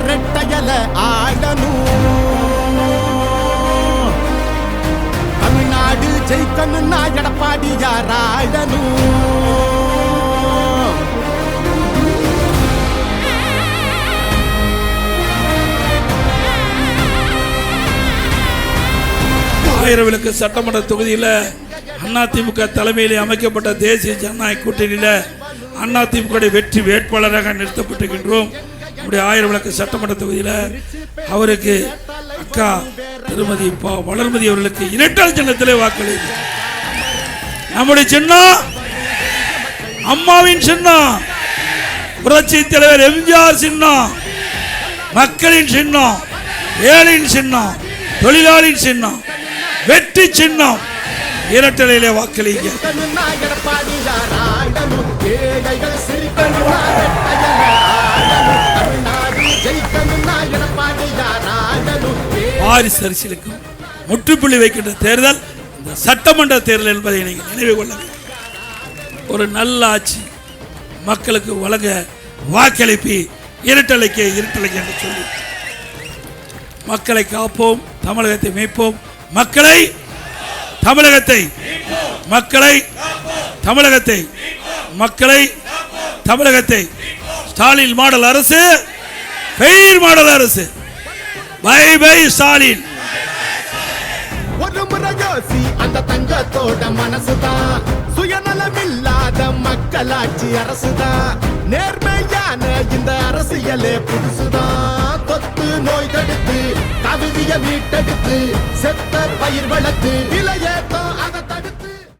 ரெட்டையல ஆடணும். தமிழ்நாடு ஜெயிக்கணும்னா எடப்பாடியார் ஆடணும். 1000 விளக்கு சட்டமன்ற தொகுதியில் அதிமுக தலைமையிலே அமைக்கப்பட்ட தேசிய ஜனநாயக கூட்டணியில் அதிமுக வெற்றி வேட்பாளராக நிறுத்தப்பட்டிருக்கின்றோம். நம்முடைய 1000 விளக்கு சட்டமன்ற தொகுதியில் அவருக்கு அக்கா திருமதி வளர்மதி அவர்களுக்கு இரட்டை சின்னத்திலே வாக்களித்து நம்முடைய சின்னம் அம்மாவின் சின்னம், புரட்சி தலைவர் எம்ஜிஆர் சின்னம், மக்களின் சின்னம், ஏழையின் சின்னம், தொழிலாளியின் சின்னம், வெற்றி சின்னம். இரட்டலையிலே வாக்களிங்க. வாரிசு அரசியலுக்கும் முற்றுப்புள்ளி வைக்கின்ற தேர்தல் இந்த சட்டமன்ற தேர்தல் என்பதை நீங்கள் நினைவு கொள்ள வேண்டும். ஒரு நல்ல ஆட்சி மக்களுக்கு வழங்க வாக்களிப்பி இரட்டலைக்கு என்று சொல்லி மக்களை காப்போம், தமிழகத்தை மீட்போம். மக்களை தமிழகத்தை மக்களை தமிழகத்தை மக்களை தமிழகத்தை ஸ்டாலின் மாடல் அரசு, ஃபெயில் மாடல் அரசு. Bye bye Stalin. ஒரு முறை யோசி, அந்த தங்கத்தோட மனசுதான் சுயநலமில்லாத மக்களாட்சி அரசுதான். நேர்மையான இந்த அரசியலே புதுசுதான். தொத்து நோய் தடுத்து, கவிதைய மீட்டெடுத்து, செத்த பயிர் வளர்த்து, இளைய